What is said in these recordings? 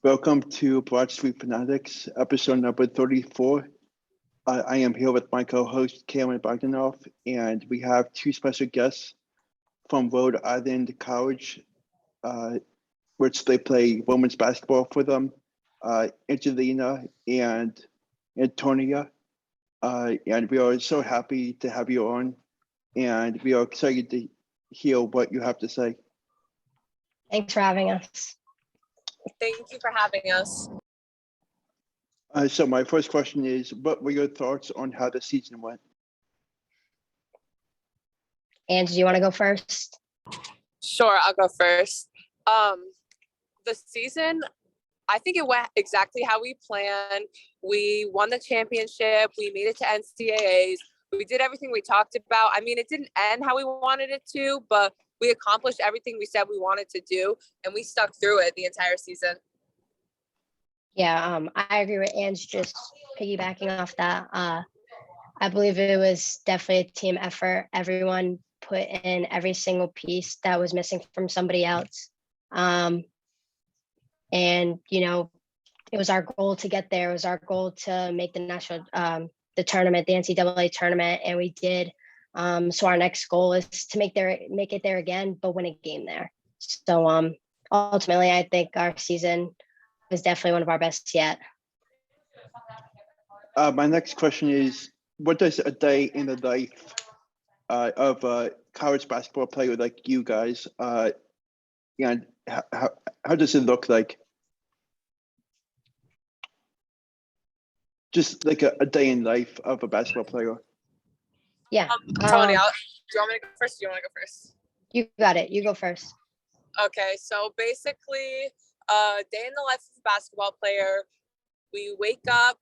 Welcome to Broad Street Phanatics, episode number 34. I am here with my co-host, Cameron Bogdanoff, and we have two special guests from Rhode Island College, which they play women's basketball for them, Angelina and Antonia. And we are so happy to have you on, and we are excited to hear what you have to say. Thanks for having us. Thank you for having us. So my first question is, what were your thoughts on how the season went? Ange, do you want to go first? Sure, I'll go first. The season, I think it went exactly how we planned. We won the championship. We made it to NCAAs. We did everything we talked about. I mean, it didn't end how we wanted it to, but we accomplished everything we said we wanted to do, and we stuck through it the entire season. Yeah, I agree with Ange, just piggybacking off that. I believe it was definitely a team effort. Everyone put in every single piece that was missing from somebody else. And, you know, it was our goal to get there. It was our goal to make the national, the tournament, the NCAA tournament, and we did. So our next goal is to make it there again, but win a game there. So ultimately, I think our season was definitely one of our best yet. My next question is, what does a day in the life of a college basketball player like you guys, and how does it look like? Just like a day in life of a basketball player. Yeah. Tony, do you want me to go first? Do you want to go first? You got it. You go first. Okay, so basically, day in the life of a basketball player. We wake up,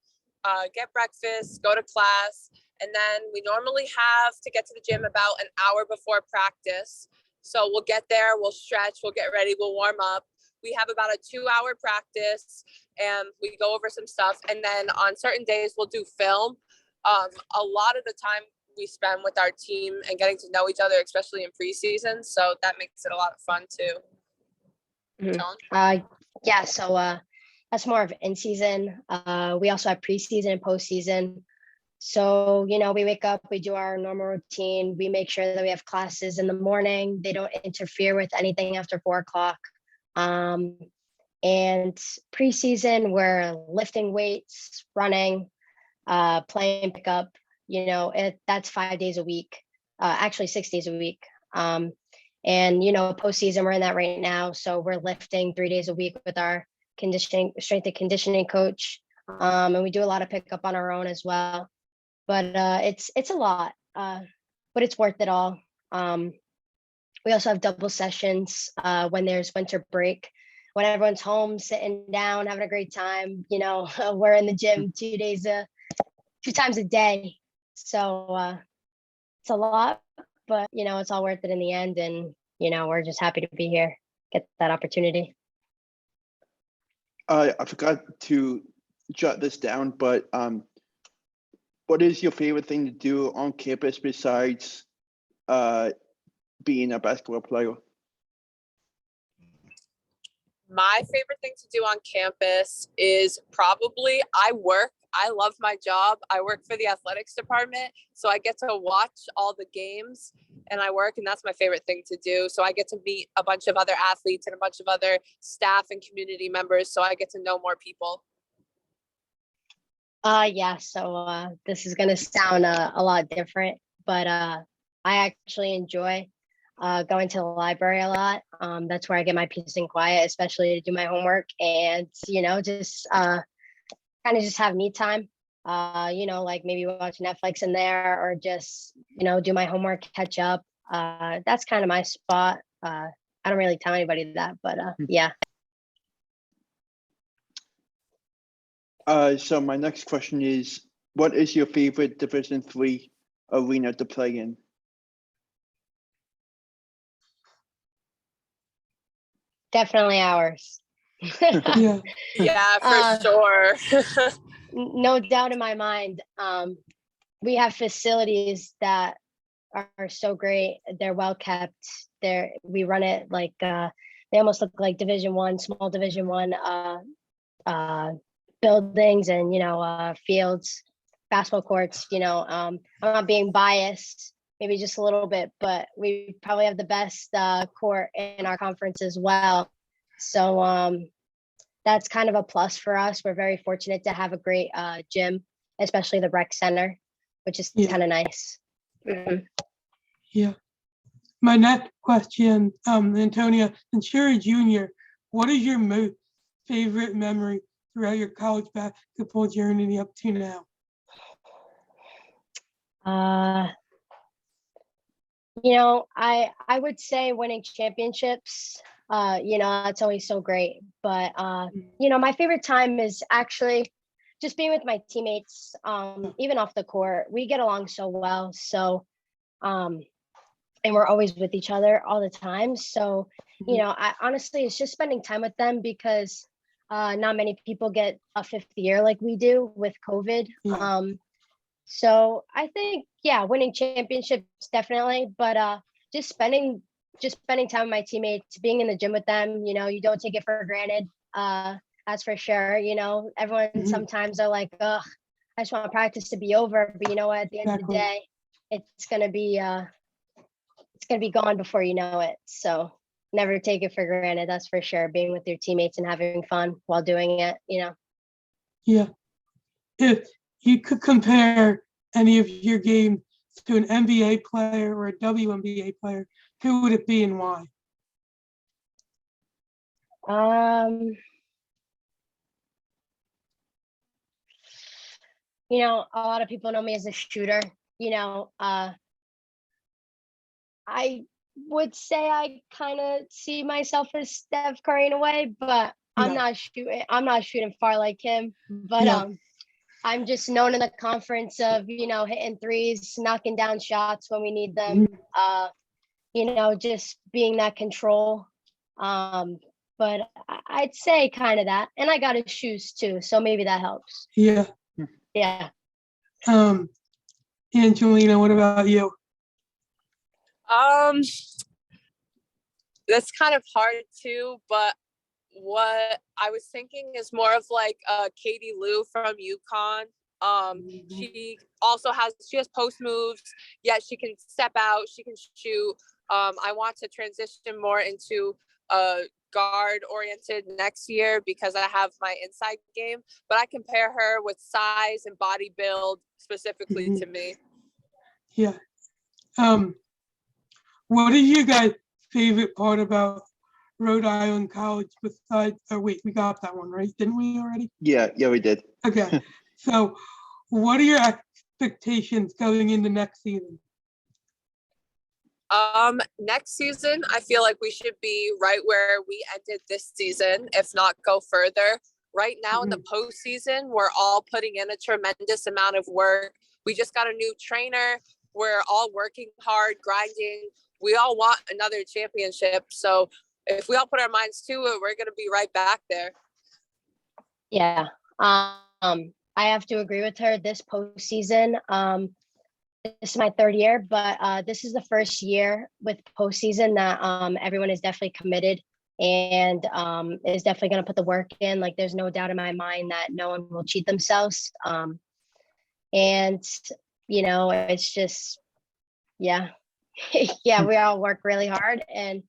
get breakfast, go to class, and then we normally have to get to the gym about an hour before practice. So we'll get there, we'll stretch, we'll get ready, we'll warm up. We have about a 2-hour practice, and we go over some stuff. And then on certain days, we'll do film. A lot of the time we spend with our team and getting to know each other, especially in preseason. So that makes it a lot of fun too. Mm-hmm. Yeah, so that's more of in season. We also have preseason and postseason. So, you know, we wake up, we do our normal routine. We make sure that we have classes in the morning. They don't interfere with anything after 4 o'clock. And preseason, we're lifting weights, running, playing pickup. You know, that's 5 days a week, actually 6 days a week. And, you know, postseason, we're in that right now. So we're lifting 3 days a week with our strength and conditioning coach. And we do a lot of pickup on our own as well. But it's a lot, but it's worth it all. We also have double sessions when there's winter break, when everyone's home, sitting down, having a great time. You know, we're in the gym 2 times a day. So it's a lot, but, you know, it's all worth it in the end. And, you know, we're just happy to be here, get that opportunity. I forgot to jot this down, but what is your favorite thing to do on campus besides being a basketball player? My favorite thing to do on campus is probably I love my job. I work for the athletics department, so I get to watch all the games and I work, and that's my favorite thing to do. So I get to meet a bunch of other athletes and a bunch of other staff and community members, so I get to know more people. Yeah, so this is going to sound a lot different, but I actually enjoy going to the library a lot. That's where I get my peace and quiet, especially to do my homework and, you know, just kind of just have me time, you know, like maybe watch Netflix in there or just, you know, do my homework, catch up. That's kind of my spot. I don't really tell anybody that, but yeah. So my next question is, what is your favorite Division III arena to play in? Definitely ours. Yeah, for sure. No doubt in my mind. We have facilities that are so great. They're well kept. We run it like they almost look like Division I, small Division I buildings and, fields, basketball courts, I'm not being biased, maybe just a little bit, but we probably have the best court in our conference as well. So that's kind of a plus for us. We're very fortunate to have a great gym, especially the rec center, which is kind of nice. Mhm. Yeah. My next question, Antonia, since you're a junior, what is your most favorite memory throughout your college basketball journey up to now? I would say winning championships. That's always so great. But my favorite time is actually just being with my teammates. Even off the court, we get along so well. So, and we're always with each other all the time. So, I honestly, it's just spending time with them because not many people get a fifth year like we do with COVID. Yeah. So I think, winning championships definitely, but just spending time with my teammates, being in the gym with them, you don't take it for granted. That's for sure. Everyone sometimes are like, ugh, I just want practice to be over. But you know what, at the end of the day, it's gonna be gone before you know it. So never take it for granted, that's for sure. Being with your teammates and having fun while doing it, Yeah. If you could compare any of your games to an NBA player or a WNBA player, who would it be and why? A lot of people know me as a shooter. I would say I kind of see myself as Steph Curry in a way, but I'm not shooting far like him. But I'm just known in the conference of, hitting threes, knocking down shots when we need them. Just being that control. But I'd say kind of that. And I got his shoes too, so maybe that helps. Yeah. Yeah. Angelina, what about you? That's kind of hard too, but what I was thinking is more of like Katie Lou from UConn. She has post moves, yet she can step out, she can shoot. I want to transition more into guard oriented next year because I have my inside game, but I compare her with size and body build specifically to me. Yeah. What is your guys' favorite part about Rhode Island College besides, wait, we got that one, right? Didn't we already? Yeah, we did. Okay. So what are your expectations going into next season? Next season, I feel like we should be right where we ended this season, if not go further. Right now in the postseason, we're all putting in a tremendous amount of work. We just got a new trainer. We're all working hard, grinding. We all want another championship. So if we all put our minds to it, we're going to be right back there. Yeah. I have to agree with her. This postseason, this is my third year, but this is the first year with postseason that everyone is definitely committed and is definitely going to put the work in. Like, there's no doubt in my mind that no one will cheat themselves. And, it's just, yeah, we all work really hard, and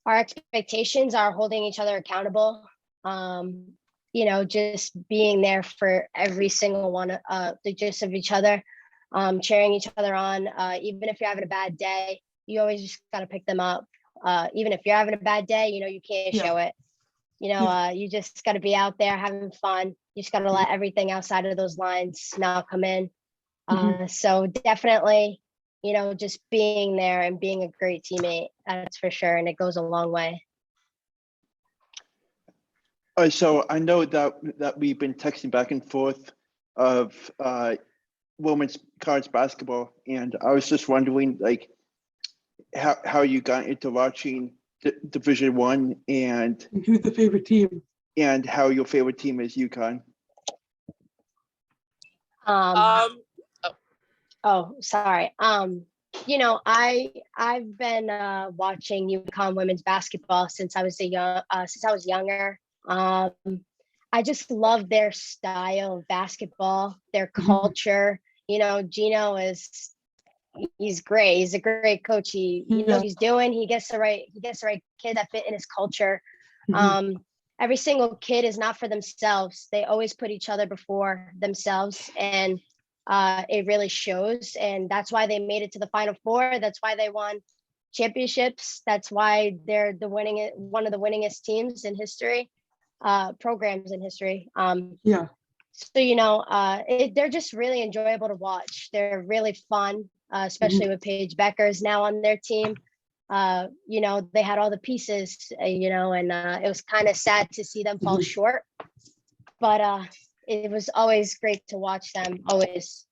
our expectations are holding each other accountable. Just being there for every single one of the gist of each other. Cheering each other on, even if you're having a bad day, you always just got to pick them up. Even if you're having a bad day, you can't show it. You just got to be out there having fun. You just got to let everything outside of those lines now come in. So definitely, just being there and being a great teammate, that's for sure. And it goes a long way. So I know that we've been texting back and forth of women's college basketball, and I was just wondering, like, how you got into watching Division One, and who's the favorite team, and how your favorite team is UConn. Oh, sorry. I've been watching UConn women's basketball since I was younger. I just love their style of basketball, their culture. You know, he's great. He's a great coach. He knows what he's doing. He gets the right kid that fit in his culture. Every single kid is not for themselves. They always put each other before themselves, and it really shows. And that's why they made it to the Final Four. That's why they won championships. That's why they're one of the winningest teams in history, programs in history. So, you know, they're just really enjoyable to watch. They're really fun, especially with Paige Becker's now on their team. You know, they had all the pieces, you know, and it was kind of sad to see them fall short. But it was always great to watch them, always.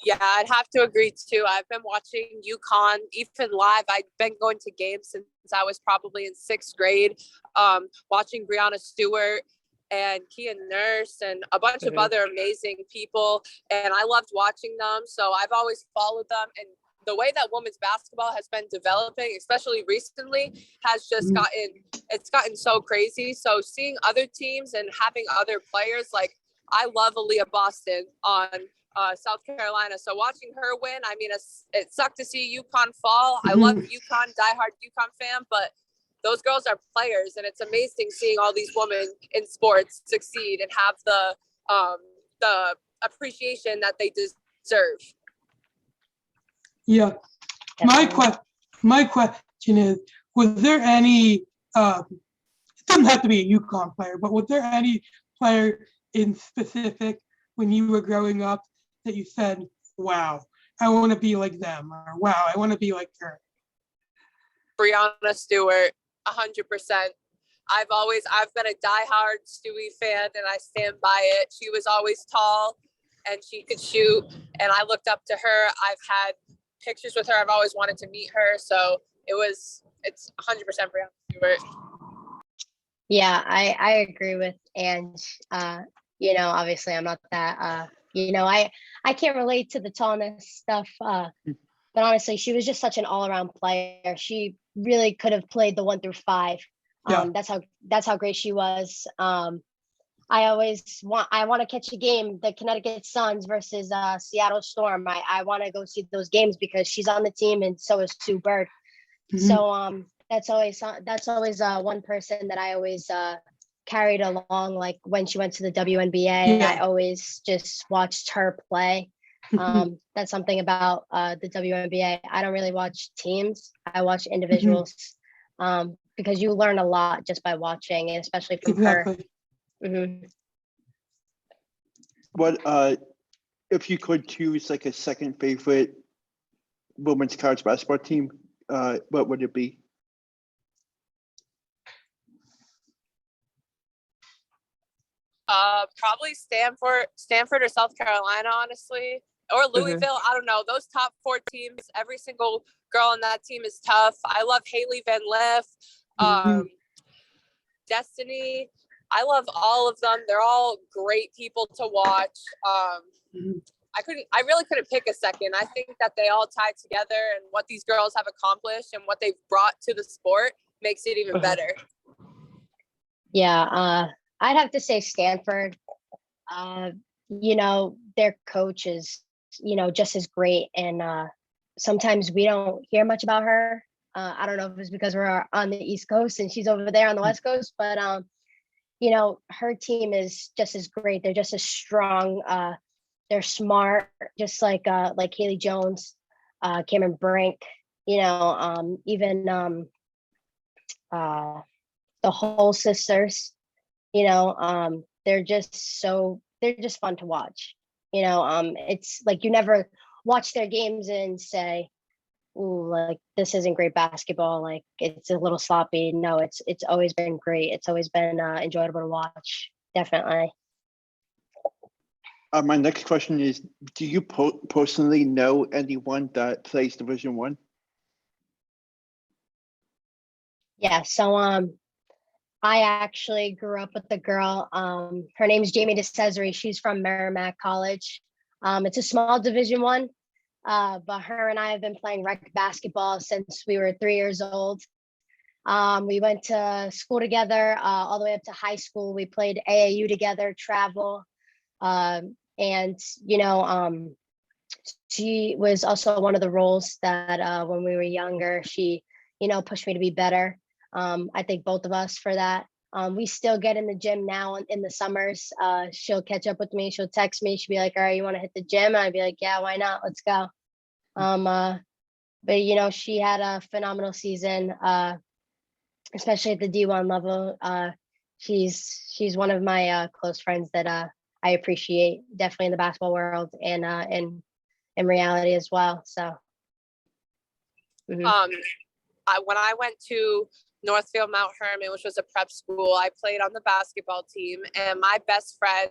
Yeah, I'd have to agree too. I've been watching UConn even live. I've been going to games since I was probably in 6th grade, watching Brianna Stewart and Kia Nurse and a bunch of other amazing people. And I loved watching them. So I've always followed them. And the way that women's basketball has been developing, especially recently, has just gotten so crazy. So seeing other teams and having other players, like I love Aaliyah Boston on South Carolina. So watching her win, I mean, it sucked to see UConn fall. I love UConn, diehard UConn fan, but those girls are players, and it's amazing seeing all these women in sports succeed and have the appreciation that they deserve. Yeah. My question is, was there any, it doesn't have to be a UConn player, but was there any player in specific when you were growing up that you said, wow, I want to be like them, or wow, I want to be like her? Brianna Stewart, 100%. I've been a diehard Stewie fan, and I stand by it. She was always tall and she could shoot, and I looked up to her. I've had pictures with her. I've always wanted to meet her. So it's 100% Brianna Stewart. Yeah, I agree with Ange. You know, obviously I'm not that, you know, I can't relate to the tallness stuff. But honestly, she was just such an all-around player. She really could have played the 1 through 5. That's how great she was. I want to catch a game, the Connecticut Suns versus Seattle Storm. I want to go see those games because she's on the team, and so is Sue Bird. So that's always one person that I always carried along. Like when she went to the WNBA, I always just watched her play. That's something about the WNBA. I don't really watch teams. I watch individuals because you learn a lot just by watching, and especially from her. What if you could choose like a second favorite women's college basketball team, what would it be? Probably Stanford or South Carolina, honestly, or Louisville. I don't know. Those top 4 teams, every single girl on that team is tough. I love Haley Van Lith, Destiny. I love all of them. They're all great people to watch. I really couldn't pick a second. I think that they all tie together, and what these girls have accomplished and what they've brought to the sport makes it even better. Yeah, I'd have to say Stanford. You know, their coach is, you know, just as great, and sometimes we don't hear much about her. I don't know if it's because we're on the East Coast and she's over there on the West Coast, but you know, her team is just as great. They're just as strong. They're smart, just like Haley Jones, Cameron Brink, you know, even the Whole sisters, you know, they're just fun to watch. You know, it's like you never watch their games and say, ooh, like this isn't great basketball, like it's a little sloppy. No, it's always been great. It's always been enjoyable to watch. Definitely. My next question is, do you personally know anyone that plays Division I? Yeah, so I actually grew up with a girl. Her name's Jamie DeCesare. She's from Merrimack College. It's a small Division I, but her and I have been playing rec basketball since we were 3 years old. We went to school together, all the way up to high school. We played AAU together, travel. And, you know, she was also one of the roles that when we were younger, she, you know, pushed me to be better. I think both of us for that. We still get in the gym now in the summers. She'll catch up with me. She'll text me. She'll be like, all right, you want to hit the gym? And I'd be like, yeah, why not? Let's go. But, you know, she had a phenomenal season, especially at the D1 level. She's one of my close friends that I appreciate, definitely in the basketball world and in reality as well. So. Mhm. When I went to Northfield Mount Herman, which was a prep school, I played on the basketball team, and my best friend,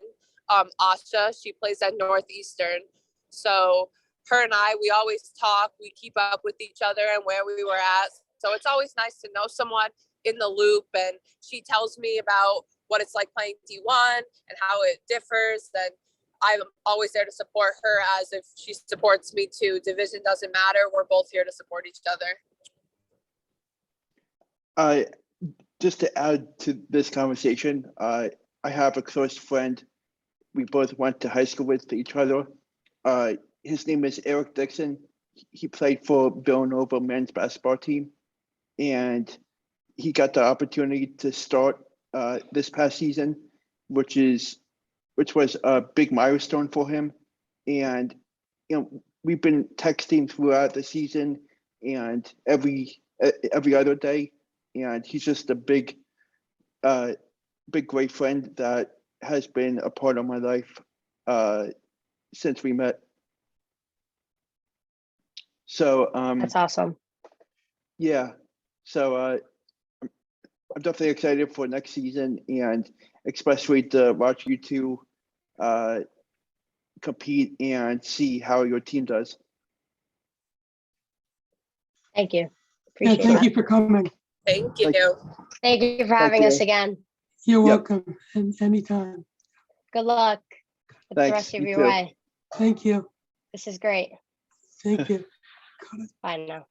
Asha, she plays at Northeastern. So her and I, we always talk, we keep up with each other and where we were at. So it's always nice to know someone in the loop, and she tells me about what it's like playing D1 and how it differs. And I'm always there to support her, as if she supports me too. Division doesn't matter. We're both here to support each other. Just to add to this conversation, I have a close friend. We both went to high school with each other. His name is Eric Dixon. He played for Villanova men's basketball team, and he got the opportunity to start this past season, which was a big milestone for him. And you know, we've been texting throughout the season and every other day. And he's just a big, great friend that has been a part of my life since we met. So That's awesome. yeah. So I'm definitely excited for next season, and especially to watch you two compete and see how your team does. Thank you. Yeah, Appreciate thank that. you for coming. Thank you. Thank you for having us you. again. You're Yep. welcome, and anytime. Good luck with the Thanks, rest of you your too. way. Thank you. This is great. Thank you. Bye now.